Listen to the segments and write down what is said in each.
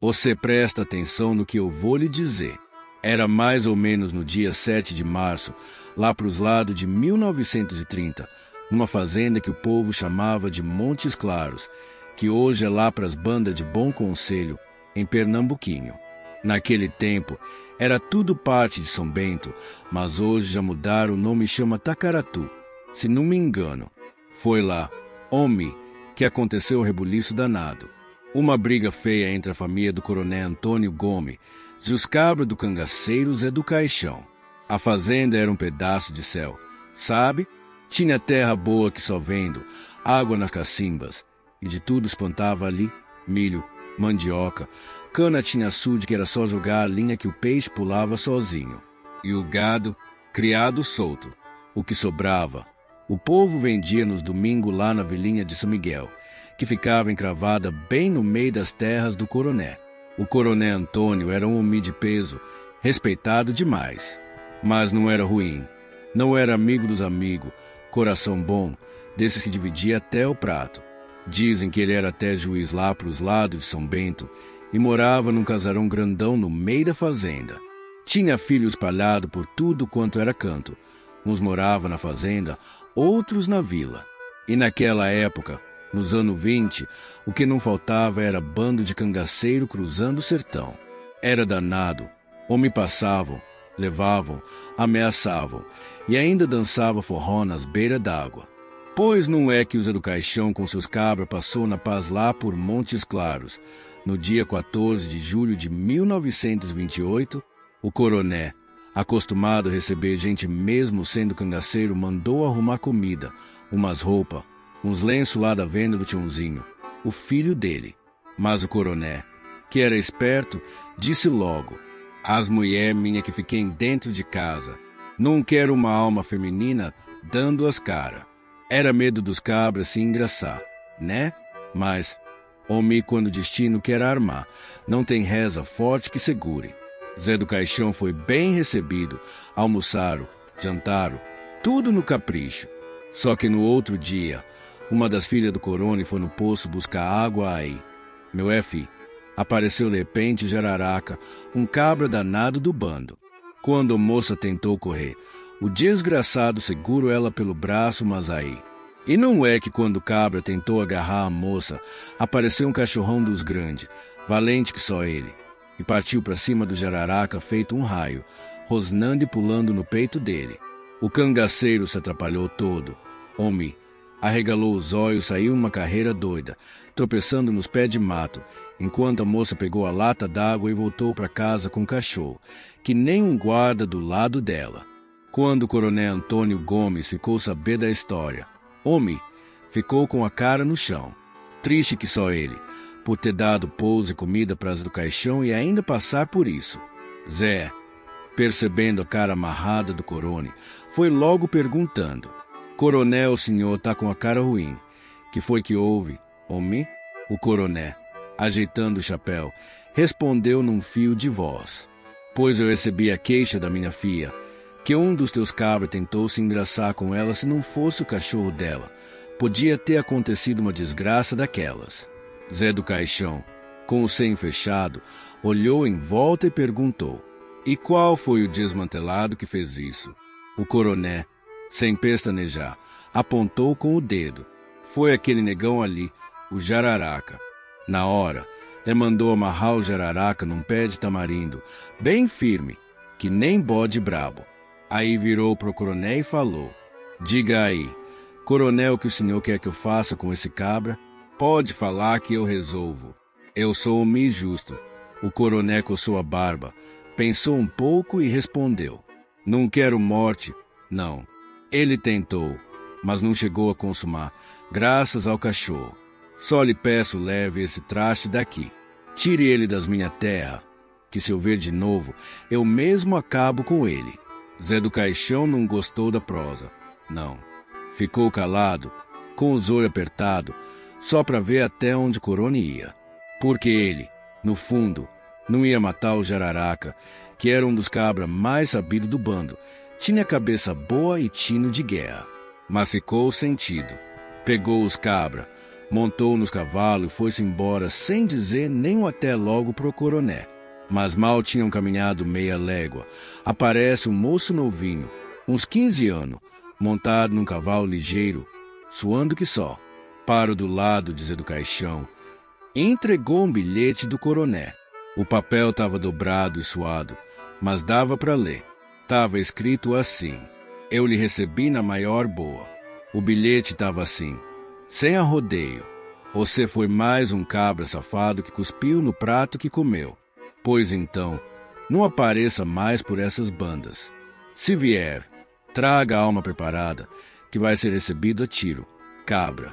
Você presta atenção no que eu vou lhe dizer. Era mais ou menos no dia 7 de março, lá para os lados de 1930, numa fazenda que o povo chamava de Montes Claros, que hoje é lá para as bandas de Bom Conselho, em Pernambuquinho. Naquele tempo, era tudo parte de São Bento, mas hoje já mudaram o nome e chama Tacaratu. Se não me engano, foi lá, homem, que aconteceu o rebuliço danado. Uma briga feia entre a família do coronel Antônio Gomes e os cabras do cangaceiro Zé do Caixão. A fazenda era um pedaço de céu, sabe? Tinha terra boa que só vendo, água nas cacimbas, e de tudo espantava ali, milho, mandioca, cana tinha açude que era só jogar a linha que o peixe pulava sozinho. E o gado, criado solto. O que sobrava, o povo vendia nos domingos lá na vilinha de São Miguel, que ficava encravada bem no meio das terras do coronel. O coronel Antônio era um homem de peso, respeitado demais. Mas não era ruim. Não era amigo dos amigos, coração bom, desses que dividia até o prato. Dizem que ele era até juiz lá para os lados de São Bento e morava num casarão grandão no meio da fazenda. Tinha filhos espalhados por tudo quanto era canto. Uns moravam na fazenda, outros na vila. E naquela época, nos anos 20, o que não faltava era bando de cangaceiro cruzando o sertão. Era danado. Homem passavam, levavam, ameaçavam e ainda dançava forró nas beiras d'água. Pois não é que o Zé do Caixão com seus cabras passou na paz lá por Montes Claros. No dia 14 de julho de 1928, o coronel, acostumado a receber gente mesmo sendo cangaceiro, mandou arrumar comida, umas roupas, uns lenços lá da venda do Tiãozinho, o filho dele. Mas o coronel, que era esperto, disse logo: as mulheres minha que fiquem dentro de casa. Não quero uma alma feminina dando as caras. Era medo dos cabras se engraçar, né? Mas, homem, quando o destino quer armar, não tem reza forte que segure. Zé do Caixão foi bem recebido, almoçaram, jantaram, tudo no capricho. Só que no outro dia, uma das filhas do coronel foi no poço buscar água aí. Meu filho, apareceu de repente Jararaca, um cabra danado do bando. Quando a moça tentou correr, o desgraçado segurou ela pelo braço, mas aí. E não é que quando o cabra tentou agarrar a moça, apareceu um cachorrão dos grandes, valente que só ele, e partiu para cima do Jararaca feito um raio, rosnando e pulando no peito dele. O cangaceiro se atrapalhou todo. Homem, arregalou os olhos, saiu uma carreira doida, tropeçando nos pés de mato, enquanto a moça pegou a lata d'água e voltou para casa com o cachorro, que nem um guarda do lado dela. Quando o coronel Antônio Gomes ficou saber da história, homem, ficou com a cara no chão, triste que só ele, por ter dado pouso e comida para as do Caixão e ainda passar por isso. Zé, percebendo a cara amarrada do coronel, foi logo perguntando: coronel, o senhor tá com a cara ruim. Que foi que houve, homem? O coronel, ajeitando o chapéu, respondeu num fio de voz: pois eu recebi a queixa da minha filha, que um dos teus cabras tentou se engraçar com ela. Se não fosse o cachorro dela, podia ter acontecido uma desgraça daquelas. Zé do Caixão, com o senho fechado, olhou em volta e perguntou: e qual foi o desmantelado que fez isso? O coronel, sem pestanejar, apontou com o dedo: foi aquele negão ali, o Jararaca. Na hora, ele mandou amarrar o Jararaca num pé de tamarindo, bem firme, que nem bode brabo. Aí virou pro coronel e falou: diga aí, coronel, o que o senhor quer que eu faça com esse cabra? Pode falar que eu resolvo. Eu sou homem justo. O coronel coçou a barba, pensou um pouco e respondeu: não quero morte, não. Ele tentou, mas não chegou a consumar, graças ao cachorro. Só lhe peço, leve esse traste daqui. Tire ele das minha terra, que se eu ver de novo, eu mesmo acabo com ele. Zé do Caixão não gostou da prosa, não. Ficou calado, com os olhos apertados, só para ver até onde o coronel ia. Porque ele, no fundo, não ia matar o Jararaca, que era um dos cabras mais sabidos do bando. Tinha cabeça boa e tino de guerra. Mas ficou sentido. Pegou os cabras, Montou nos cavalos e foi-se embora sem dizer nem um até logo pro coroné. Mas mal tinham caminhado meia légua, aparece um moço novinho, uns 15 anos, montado num cavalo ligeiro, suando que só. Parou do lado de Zé do Caixão e entregou um bilhete do coroné. O papel estava dobrado e suado, mas dava para ler. Estava escrito assim: eu lhe recebi na maior boa. O bilhete estava assim: sem arrodeio, você foi mais um cabra safado que cuspiu no prato que comeu. Pois então, não apareça mais por essas bandas. Se vier, traga a alma preparada, que vai ser recebido a tiro, cabra,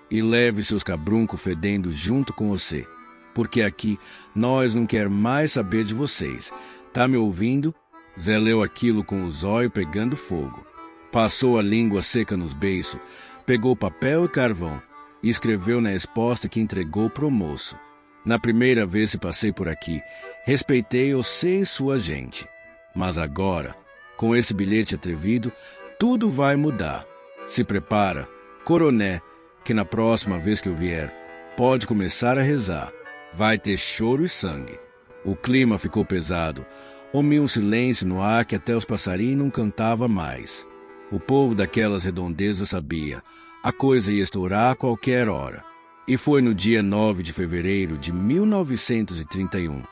e leve seus cabruncos fedendo junto com você, porque aqui nós não quer mais saber de vocês. Tá me ouvindo? Zé leu aquilo com os olhos pegando fogo. Passou a língua seca nos beiços, pegou papel e carvão e escreveu na resposta que entregou pro moço. Na primeira vez que passei por aqui, respeitei você e sua gente. Mas agora, com esse bilhete atrevido, tudo vai mudar. Se prepara, coroné, que na próxima vez que eu vier, pode começar a rezar. Vai ter choro e sangue. O clima ficou pesado. Homia um silêncio no ar que até os passarinhos não cantavam mais. O povo daquelas redondezas sabia. A coisa ia estourar a qualquer hora. E foi no dia 9 de fevereiro de 1931,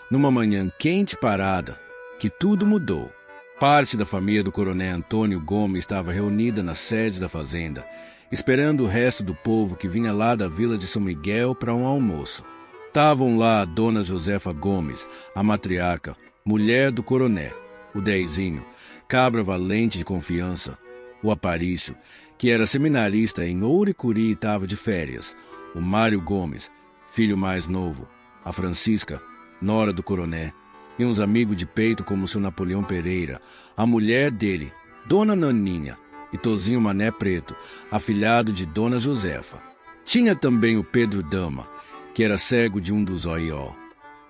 numa manhã quente e parada, que tudo mudou. Parte da família do coronel Antônio Gomes estava reunida na sede da fazenda, esperando o resto do povo que vinha lá da vila de São Miguel para um almoço. Estavam lá a dona Josefa Gomes, a matriarca, mulher do coronel, o Dezinho, cabra valente de confiança, o Aparício, que era seminarista em Ouricuri e estava de férias, o Mário Gomes, filho mais novo, a Francisca, nora do coroné, e uns amigos de peito como o seu Napoleão Pereira, a mulher dele, Dona Naninha, e Tozinho Mané Preto, afilhado de Dona Josefa. Tinha também o Pedro Dama, que era cego de um dos oió,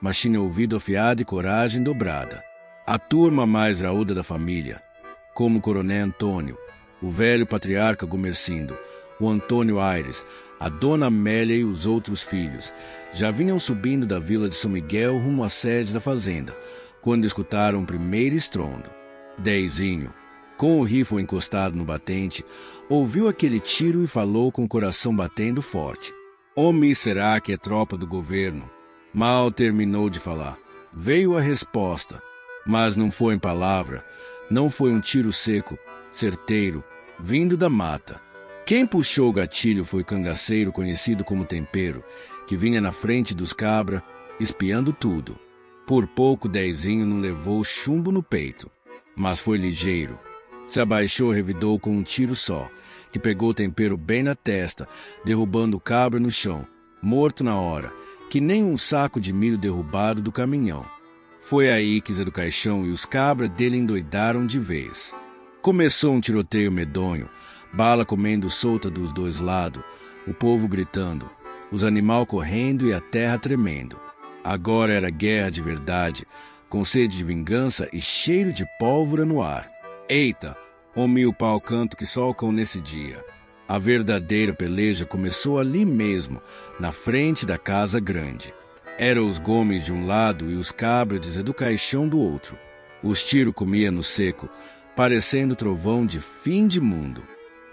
mas tinha ouvido afiado e coragem dobrada. A turma mais raúda da família, como o coronel Antônio, o velho patriarca Gomercindo, o Antônio Aires, a dona Amélia e os outros filhos, já vinham subindo da vila de São Miguel rumo à sede da fazenda, quando escutaram o primeiro estrondo. Dezinho, com o rifle encostado no batente, ouviu aquele tiro e falou com o coração batendo forte. Homem, será que é tropa do governo? Mal terminou de falar. Veio a resposta, mas não foi em palavra, não foi um tiro seco, certeiro, vindo da mata. Quem puxou o gatilho foi o cangaceiro conhecido como Tempero, que vinha na frente dos cabra, espiando tudo. Por pouco Dezinho não levou chumbo no peito, mas foi ligeiro. Se abaixou e revidou com um tiro só, que pegou o Tempero bem na testa, derrubando o cabra no chão, morto na hora, que nem um saco de milho derrubado do caminhão. Foi aí que Zé do Caixão e os cabras dele endoidaram de vez. Começou um tiroteio medonho, bala comendo solta dos dois lados, o povo gritando, os animais correndo e a terra tremendo. Agora era guerra de verdade, com sede de vingança e cheiro de pólvora no ar. Eita, homem o pau canto que só o cão nesse dia. A verdadeira peleja começou ali mesmo, na frente da casa grande. Eram os Gomes de um lado e os cabras de Zé do Caixão do outro. Os tiros comiam no seco, parecendo trovão de fim de mundo.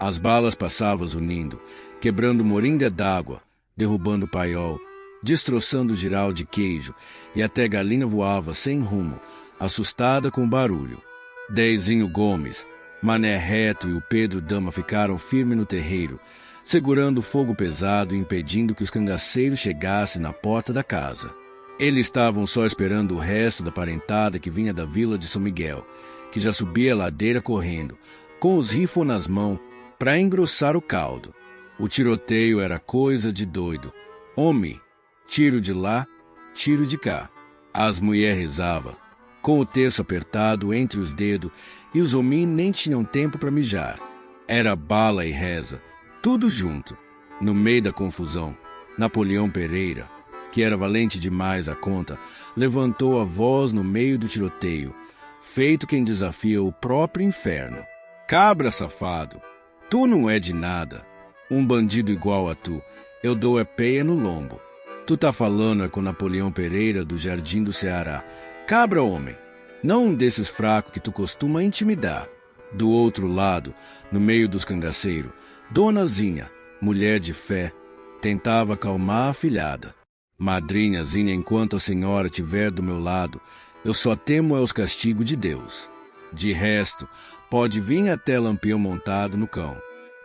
As balas passavam zunindo, quebrando moringa d'água, derrubando paiol, destroçando giral de queijo, e até galinha voava sem rumo, assustada com o barulho. Dezinho Gomes, Mané Reto e o Pedro Dama ficaram firmes no terreiro, segurando o fogo pesado e impedindo que os cangaceiros chegassem na porta da casa. Eles estavam só esperando o resto da parentada que vinha da vila de São Miguel, que já subia a ladeira correndo, com os rifles nas mãos, para engrossar o caldo. O tiroteio era coisa de doido. Homem, tiro de lá, tiro de cá. As mulheres rezavam, com o terço apertado entre os dedos, e os homens nem tinham tempo para mijar. Era bala e reza, tudo junto. No meio da confusão, Napoleão Pereira, que era valente demais a conta, levantou a voz no meio do tiroteio, feito quem desafia o próprio inferno. Cabra safado, tu não é de nada. Um bandido igual a tu, eu dou é peia no lombo. Tu tá falando é com Napoleão Pereira do Jardim do Ceará. Cabra, homem, não um desses fracos que tu costuma intimidar. Do outro lado, no meio dos cangaceiros, Dona Zinha, mulher de fé, tentava acalmar a filhada. Madrinha Zinha, enquanto a senhora estiver do meu lado, eu só temo é os castigos de Deus. De resto, pode vir até Lampião montado no cão.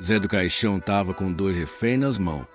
Zé do Caixão tava com 2 reféns nas mãos.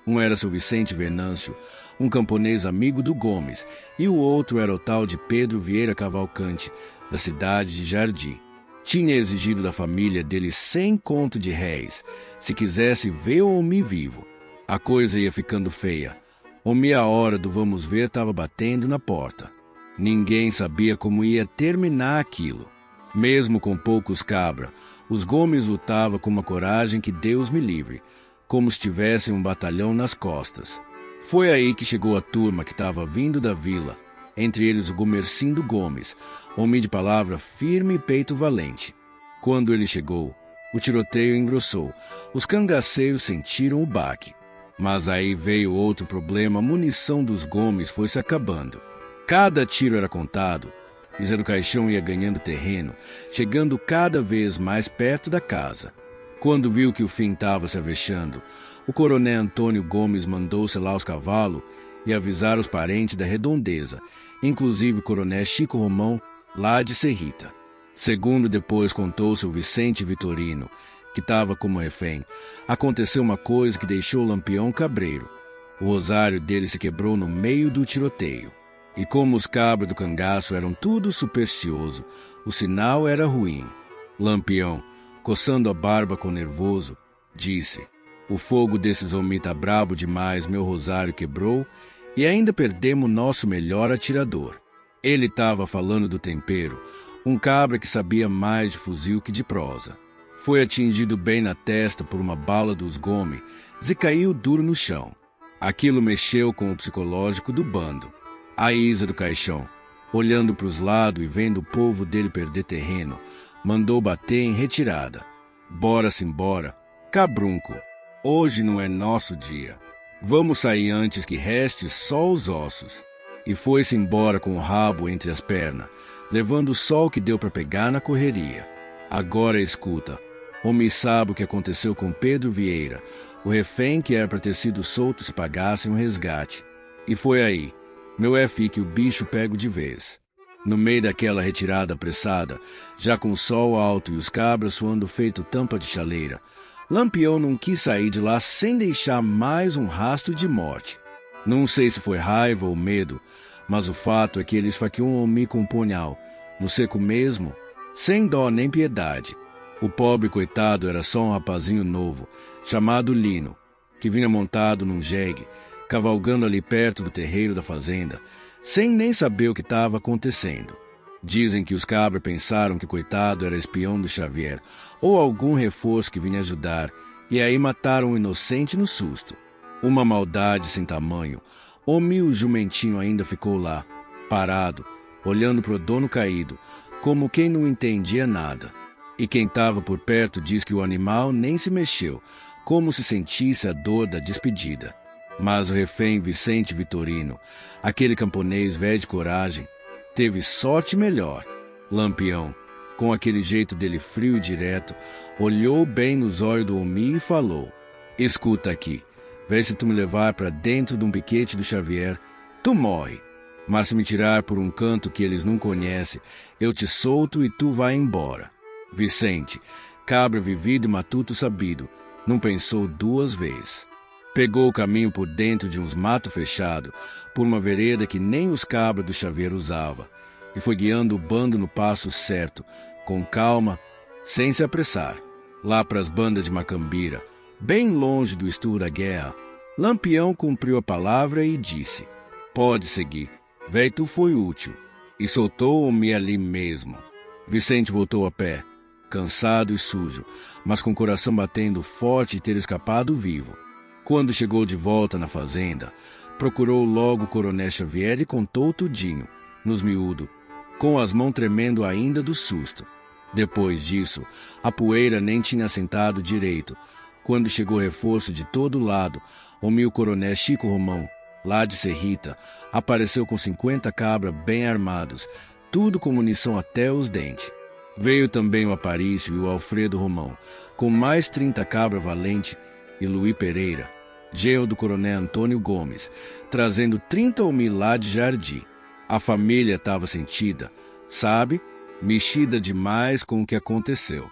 Um era seu Vicente Venâncio, um camponês amigo do Gomes, e o outro era o tal de Pedro Vieira Cavalcante, da cidade de Jardim. Tinha exigido da família dele 100 conto de réis, se quisesse ver o homem vivo. A coisa ia ficando feia. Homem, a hora do vamos ver estava batendo na porta. Ninguém sabia como ia terminar aquilo. Mesmo com poucos cabra, os Gomes lutavam com uma coragem que Deus me livre, como se tivessem um batalhão nas costas. Foi aí que chegou a turma que estava vindo da vila, entre eles o Gomercindo Gomes, homem de palavra firme e peito valente. Quando ele chegou, o tiroteio engrossou. Os cangaceiros sentiram o baque. Mas aí veio outro problema, a munição dos Gomes foi se acabando. Cada tiro era contado, e Zé do Caixão ia ganhando terreno, chegando cada vez mais perto da casa. Quando viu que o fim estava se avexando, o coronel Antônio Gomes mandou selar os cavalos e avisar os parentes da redondeza, inclusive o coronel Chico Romão, lá de Serrita. Segundo depois contou seu Vicente Vitorino, que estava como refém, aconteceu uma coisa que deixou o Lampião cabreiro. O rosário dele se quebrou no meio do tiroteio. E como os cabras do cangaço eram tudo supersticioso, o sinal era ruim. Lampião, coçando a barba com nervoso, disse: "O fogo desses homens tá brabo demais, meu rosário quebrou e ainda perdemos nosso melhor atirador." Ele estava falando do tempero, um cabra que sabia mais de fuzil que de prosa. Foi atingido bem na testa por uma bala dos Gomes e caiu duro no chão. Aquilo mexeu com o psicológico do bando. A Isa do Caixão, olhando para os lados e vendo o povo dele perder terreno, mandou bater em retirada. "Bora-se embora, cabrunco, hoje não é nosso dia. Vamos sair antes que reste só os ossos." E foi-se embora com o rabo entre as pernas, levando só o que deu para pegar na correria. Agora escuta, homem sabe o que aconteceu com Pedro Vieira, o refém que era para ter sido solto se pagasse um resgate. E foi aí, meu que o bicho pego de vez. No meio daquela retirada apressada, já com o sol alto e os cabras suando feito tampa de chaleira, Lampião não quis sair de lá sem deixar mais um rastro de morte. Não sei se foi raiva ou medo, mas o fato é que ele esfaqueou um homem com um punhal, no seco mesmo, sem dó nem piedade. O pobre coitado era só um rapazinho novo, chamado Lino, que vinha montado num jegue, cavalgando ali perto do terreiro da fazenda, sem nem saber o que estava acontecendo. Dizem que os cabras pensaram que o coitado era espião do Xavier, ou algum reforço que vinha ajudar, e aí mataram o inocente no susto. Uma maldade sem tamanho. O meu jumentinho ainda ficou lá, parado, olhando para o dono caído, como quem não entendia nada. E quem estava por perto diz que o animal nem se mexeu, como se sentisse a dor da despedida. Mas o refém Vicente Vitorino, aquele camponês velho de coragem, teve sorte melhor. Lampião, com aquele jeito dele frio e direto, olhou bem nos olhos do homem e falou: "Escuta aqui, vê se tu me levar para dentro de um piquete do Xavier, tu morre. Mas se me tirar por um canto que eles não conhecem, eu te solto e tu vai embora." Vicente, cabra vivido e matuto sabido, não pensou 2 vezes. Pegou o caminho por dentro de uns matos fechados, por uma vereda que nem os cabras do Xavier usava, e foi guiando o bando no passo certo, com calma, sem se apressar. Lá para as bandas de Macambira, bem longe do estudo da guerra, Lampião cumpriu a palavra e disse: "Pode seguir, véi, tu foi útil." E soltou-me ali mesmo. Vicente voltou a pé, cansado e sujo, mas com o coração batendo forte de ter escapado vivo. Quando chegou de volta na fazenda, procurou logo o coronel Xavier e contou tudinho, nos miúdos, com as mãos tremendo ainda do susto. Depois disso, a poeira nem tinha assentado direito. Quando chegou reforço de todo lado, O coronel Chico Romão, lá de Serrita, apareceu com 50 cabras bem armados, tudo com munição até os dentes. Veio também o Aparício e o Alfredo Romão, com mais 30 cabras valentes, e Luí Pereira, genro do coronel Antônio Gomes, trazendo 30 homens lá de Jardim. A família estava sentida, sabe, mexida demais com o que aconteceu.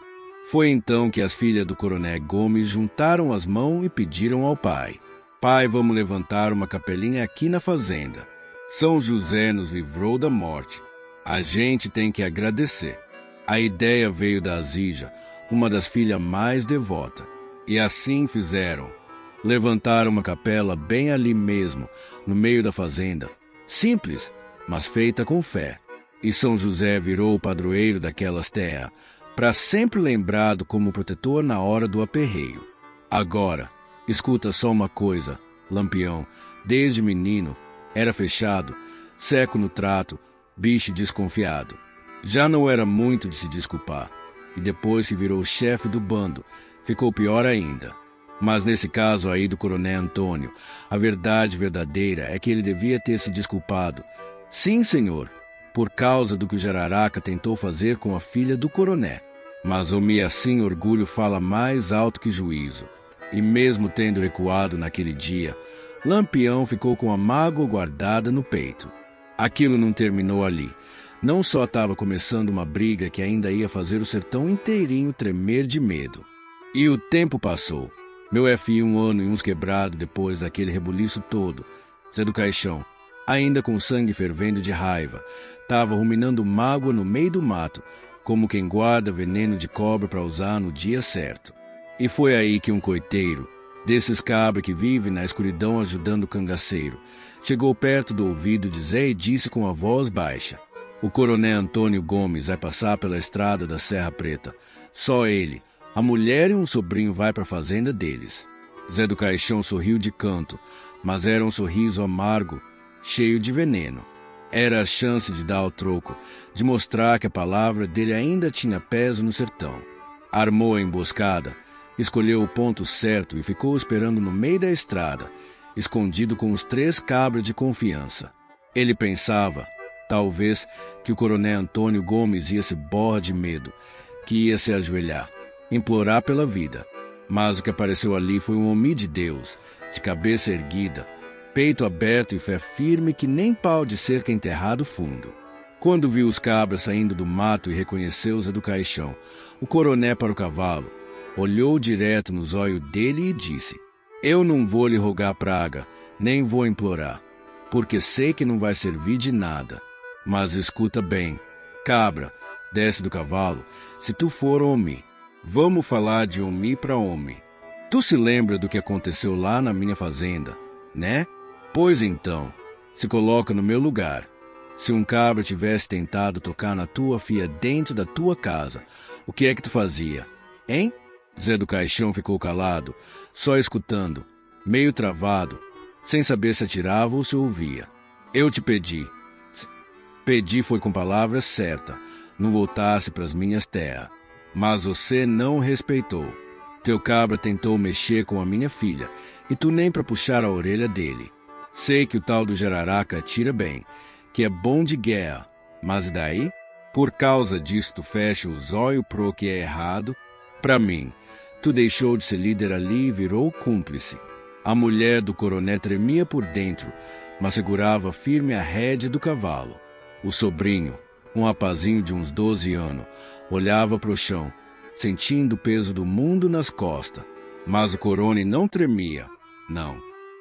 Foi então que as filhas do coronel Gomes juntaram as mãos e pediram ao pai: pai, vamos levantar uma capelinha aqui na fazenda. São José nos livrou da morte. A gente tem que agradecer. A ideia veio da Azija, uma das filhas mais devotas. E assim fizeram. Levantaram uma capela bem ali mesmo, no meio da fazenda. Simples, mas feita com fé. E São José virou o padroeiro daquelas terras, para sempre lembrado como protetor na hora do aperreio. Agora, escuta só uma coisa, Lampião, desde menino, era fechado, seco no trato, bicho desconfiado. Já não era muito de se desculpar, e depois que virou chefe do bando, ficou pior ainda. Mas nesse caso aí do coronel Antônio, a verdade verdadeira é que ele devia ter se desculpado. Sim, senhor, por causa do que o Jararaca tentou fazer com a filha do coronel. Mas assim orgulho fala mais alto que juízo. E mesmo tendo recuado naquele dia, Lampião ficou com a mágoa guardada no peito. Aquilo não terminou ali. Não só estava começando uma briga que ainda ia fazer o sertão inteirinho tremer de medo. E o tempo passou. Meu F, 1 ano e uns quebrados depois daquele rebuliço todo. Zé do Caixão, ainda com sangue fervendo de raiva, estava ruminando mágoa no meio do mato, como quem guarda veneno de cobra para usar no dia certo. E foi aí que um coiteiro, desses cabras que vivem na escuridão ajudando o cangaceiro, chegou perto do ouvido de Zé e disse com a voz baixa: o coronel Antônio Gomes vai passar pela estrada da Serra Preta. Só ele, a mulher e um sobrinho vai para a fazenda deles. Zé do Caixão sorriu de canto, mas era um sorriso amargo, cheio de veneno. Era a chance de dar o troco, de mostrar que a palavra dele ainda tinha peso no sertão. Armou a emboscada, escolheu o ponto certo e ficou esperando no meio da estrada, escondido com os 3 cabras de confiança. Ele pensava, talvez, que o coronel Antônio Gomes ia se borrar de medo, que ia se ajoelhar, implorar pela vida. Mas o que apareceu ali foi um homem de Deus, de cabeça erguida, peito aberto e fé firme que nem pau de cerca enterrado fundo. Quando viu os cabras saindo do mato e reconheceu Zé do Caixão, o coronel para o cavalo, olhou direto nos olhos dele e disse: eu não vou lhe rogar praga, nem vou implorar, porque sei que não vai servir de nada. Mas escuta bem, cabra, desce do cavalo, se tu for homem. Vamos falar de homem para homem. Tu se lembra do que aconteceu lá na minha fazenda, né? Pois então, se coloca no meu lugar. Se um cabra tivesse tentado tocar na tua filha dentro da tua casa, o que é que tu fazia, hein? Zé do Caixão ficou calado, só escutando, meio travado, sem saber se atirava ou se ouvia. Eu te pedi. Pedi foi com palavras certas, não voltasse para as minhas terras. Mas você não respeitou. Teu cabra tentou mexer com a minha filha, e tu nem para puxar a orelha dele. Sei que o tal do Jararaca atira bem, que é bom de guerra, mas e daí? Por causa disso tu fecha os olhos pro que é errado? Pra mim, tu deixou de ser líder ali e virou cúmplice. A mulher do coronel tremia por dentro, mas segurava firme a rédea do cavalo. O sobrinho, um rapazinho de uns 12 anos, olhava pro chão, sentindo o peso do mundo nas costas. Mas o coronel não tremia.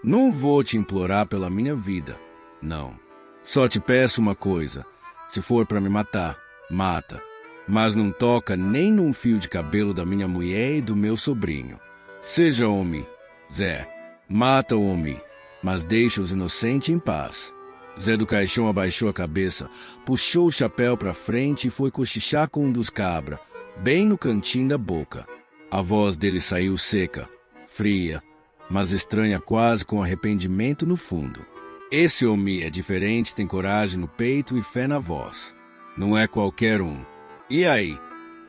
Não vou te implorar pela minha vida. Não. Só te peço uma coisa. Se for para me matar, mata. Mas não toca nem num fio de cabelo da minha mulher e do meu sobrinho. Seja homem, Zé. Mata o homem, mas deixa os inocentes em paz. Zé do Caixão abaixou a cabeça, puxou o chapéu para frente e foi cochichar com um dos cabras, bem no cantinho da boca. A voz dele saiu seca, fria, mas estranha, quase com arrependimento no fundo. Esse homem é diferente, tem coragem no peito e fé na voz. Não é qualquer um. E aí,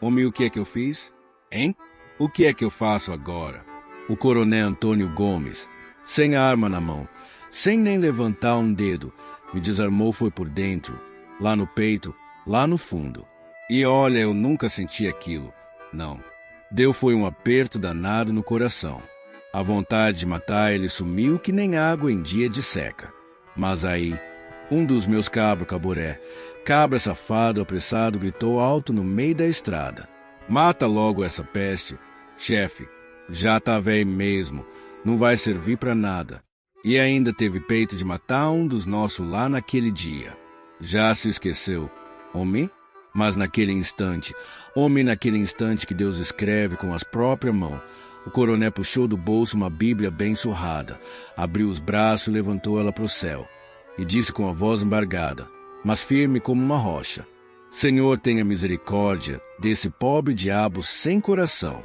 homem, o que é que eu fiz? Hein? O que é que eu faço agora? O coronel Antônio Gomes, sem arma na mão, sem nem levantar um dedo. Me desarmou foi por dentro, lá no peito, lá no fundo. E olha, eu nunca senti aquilo, não. Deu foi um aperto danado no coração. A vontade de matar ele sumiu que nem água em dia de seca. Mas aí, um dos meus caboré, cabra safado apressado, gritou alto no meio da estrada: mata logo essa peste, chefe, já tá velho mesmo, não vai servir pra nada. E ainda teve peito de matar um dos nossos lá naquele dia. Já se esqueceu, homem? Mas naquele instante que Deus escreve com as próprias mãos, o coronel puxou do bolso uma Bíblia bem surrada, abriu os braços e levantou ela para o céu, e disse com a voz embargada, mas firme como uma rocha: Senhor, tenha misericórdia desse pobre diabo sem coração.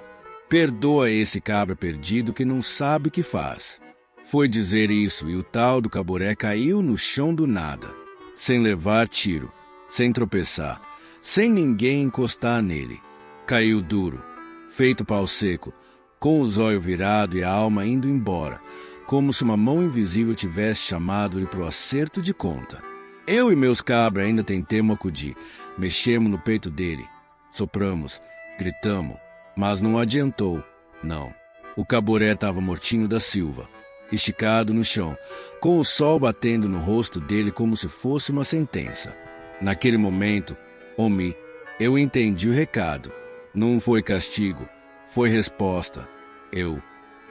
Perdoa esse cabra perdido que não sabe o que faz. Foi dizer isso e o tal do caboré caiu no chão do nada, sem levar tiro, sem tropeçar, sem ninguém encostar nele. Caiu duro, feito pau seco, com os olhos virados e a alma indo embora, como se uma mão invisível tivesse chamado-lhe para o acerto de conta. Eu e meus cabras ainda tentemos acudir, mexemos no peito dele, sopramos, gritamos, mas não adiantou, não. O caboré estava mortinho da Silva, esticado no chão, com o sol batendo no rosto dele como se fosse uma sentença. Naquele momento, homem, eu entendi o recado. Não foi castigo, foi resposta. Eu,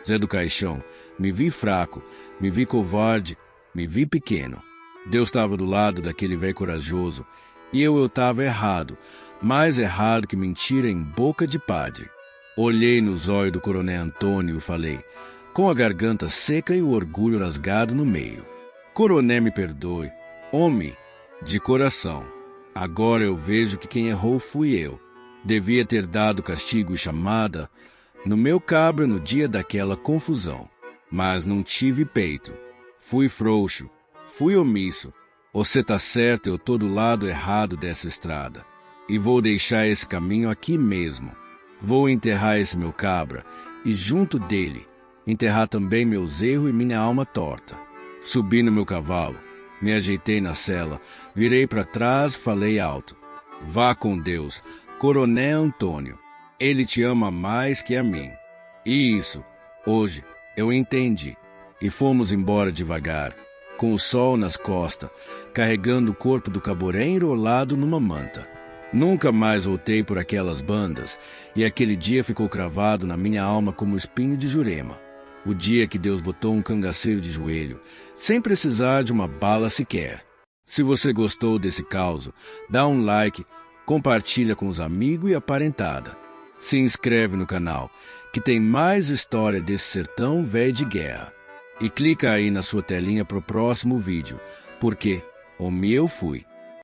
Zé do Caixão, me vi fraco, me vi covarde, me vi pequeno. Deus estava do lado daquele velho corajoso, e eu estava errado, mais errado que mentira em boca de padre. Olhei nos olhos do coronel Antônio e falei, com a garganta seca e o orgulho rasgado no meio: Coronel, me perdoe, homem, de coração. Agora eu vejo que quem errou fui eu. Devia ter dado castigo e chamada no meu cabra no dia daquela confusão. Mas não tive peito. Fui frouxo, fui omisso. Você tá certo, eu tô do lado errado dessa estrada. E vou deixar esse caminho aqui mesmo. Vou enterrar esse meu cabra e junto dele enterrar também meus erros e minha alma torta. Subi no meu cavalo, me ajeitei na sela, virei para trás, falei alto: vá com Deus, Coronel Antônio. Ele te ama mais que a mim. E isso, hoje, eu entendi. E fomos embora devagar, com o sol nas costas, carregando o corpo do caboré enrolado numa manta. Nunca mais voltei por aquelas bandas, e aquele dia ficou cravado na minha alma como espinho de Jurema. O dia que Deus botou um cangaceiro de joelho, sem precisar de uma bala sequer. Se você gostou desse caos, dá um like, compartilha com os amigos e a parentada. Se inscreve no canal, que tem mais história desse sertão velho de guerra. E clica aí na sua telinha pro próximo vídeo, porque o meu fui.